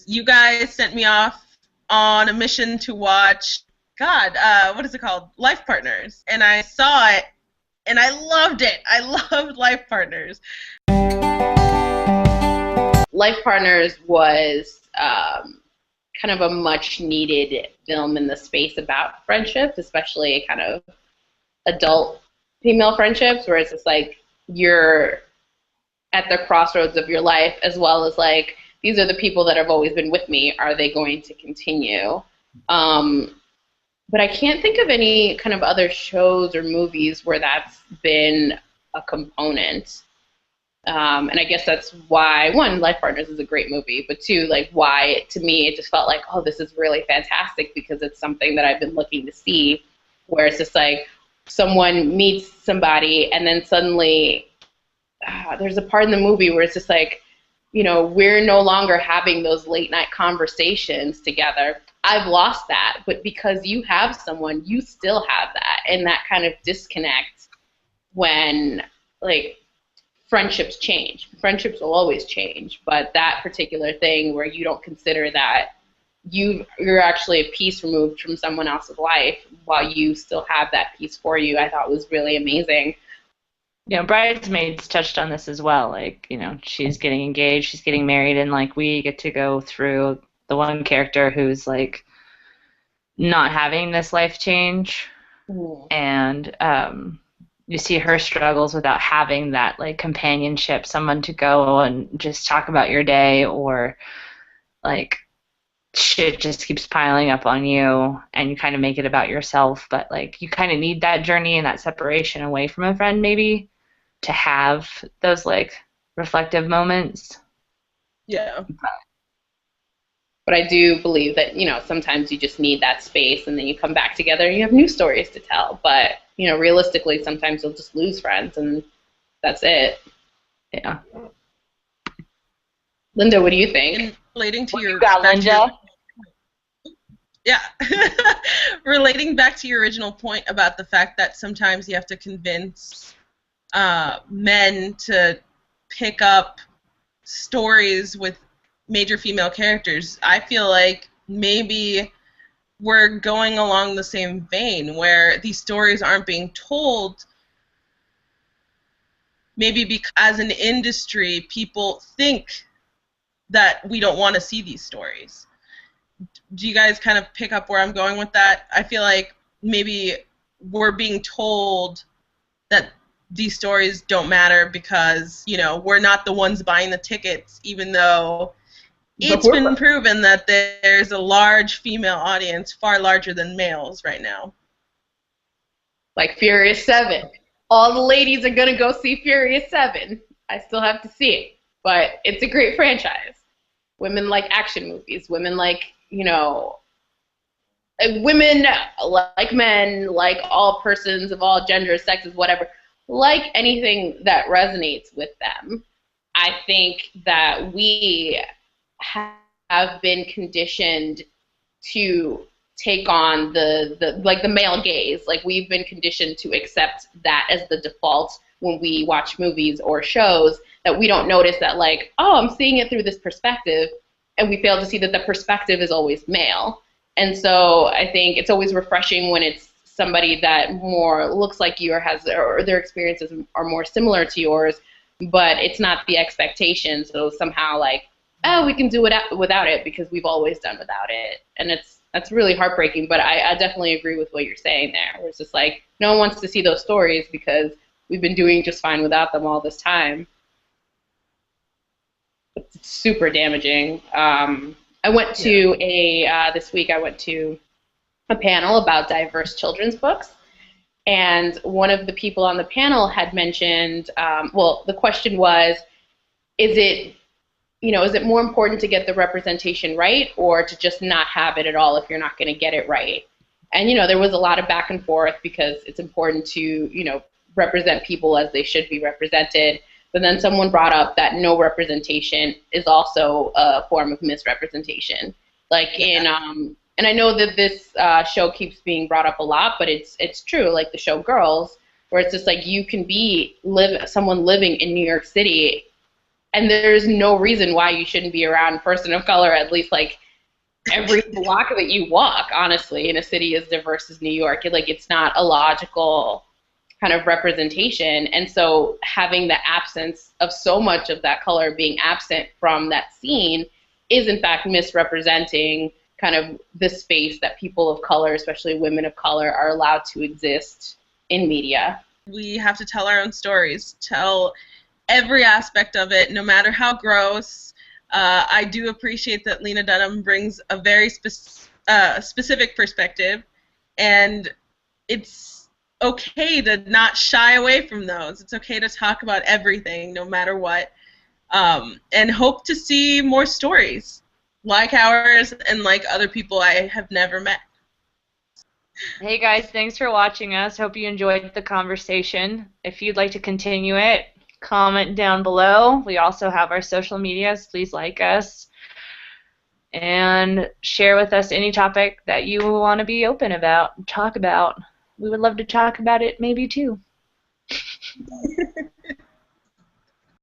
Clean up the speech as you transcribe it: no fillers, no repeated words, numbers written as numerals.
You guys sent me off on a mission to watch, what is it called? Life Partners. And I saw it, and I loved it. I loved Life Partners. Life Partners was kind of a much-needed film in the space about friendships, especially kind of adult female friendships, where it's just like you're at the crossroads of your life, as well as like, these are the people that have always been with me. Are they going to continue? But I can't think of any kind of other shows or movies where that's been a component. And I guess that's why, one, Life Partners is a great movie, but two, like why, to me, it just felt like, oh, this is really fantastic because it's something that I've been looking to see, where it's just like someone meets somebody and then suddenly there's a part in the movie where it's just like, you know, we're no longer having those late night conversations together. I've lost that, but because you have someone, you still have that, and that kind of disconnect when, like, friendships change. Friendships will always change, but that particular thing where you don't consider that you're actually a piece removed from someone else's life while you still have that piece for you, I thought was really amazing. You know, Bridesmaids touched on this as well. Like, you know, she's getting engaged, she's getting married, and like we get to go through the one character who's like not having this life change, and you see her struggles without having that like companionship, someone to go and just talk about your day, or like shit just keeps piling up on you and you kind of make it about yourself, but like you kind of need that journey and that separation away from a friend maybe to have those like reflective moments. Yeah. But I do believe that, you know, sometimes you just need that space and then you come back together and you have new stories to tell. But, you know, realistically, sometimes you'll just lose friends and that's it. Yeah. Linda, what do you think? And relating to your Linda? Yeah. Relating back to your original point about the fact that sometimes you have to convince men to pick up stories with major female characters, I feel like maybe we're going along the same vein where these stories aren't being told, maybe because as an industry people think that we don't want to see these stories. Do you guys kind of pick up where I'm going with that? I feel like maybe we're being told that these stories don't matter because, you know, we're not the ones buying the tickets, even though it's been proven that there's a large female audience, far larger than males right now. Like Furious 7. All the ladies are going to go see Furious 7. I still have to see it, but it's a great franchise. Women like action movies. Women like, you know, women like men, like all persons of all genders, sexes, whatever, like anything that resonates with them. I think that we have been conditioned to take on the male gaze. Like, we've been conditioned to accept that as the default when we watch movies or shows, that we don't notice that, like, oh, I'm seeing it through this perspective, and we fail to see that the perspective is always male. And so I think it's always refreshing when it's somebody that more looks like you or their experiences are more similar to yours, but it's not the expectation. So somehow, like, oh, we can do it without it because we've always done without it. And that's really heartbreaking, but I definitely agree with what you're saying there, where it's just like no one wants to see those stories because we've been doing just fine without them all this time. It's super damaging. I went to this week I went to a panel about diverse children's books, and one of the people on the panel had mentioned, well, the question was, is it more important to get the representation right or to just not have it at all if you're not going to get it right? And, there was a lot of back and forth because it's important to, represent people as they should be represented. But then someone brought up that no representation is also a form of misrepresentation. Like and I know that this show keeps being brought up a lot, but it's true. Like the show Girls, where it's just like you can be someone living in New York City And there's no reason why you shouldn't be around a person of color at least like every block that you walk, honestly, in a city as diverse as New York. Like, it's not a logical kind of representation. And so having the absence of so much of that color being absent from that scene is in fact misrepresenting kind of the space that people of color, especially women of color, are allowed to exist in media. We have to tell our own stories, tell every aspect of it, no matter how gross. I do appreciate that Lena Dunham brings a very specific perspective, and it's okay to not shy away from those. It's okay to talk about everything, no matter what, and hope to see more stories like ours and like other people I have never met. Hey guys, thanks for watching us. Hope you enjoyed the conversation. If you'd like to continue it, comment down below. We also have our social medias. Please like us and share with us any topic that you want to be open about, talk about. We would love to talk about it maybe too.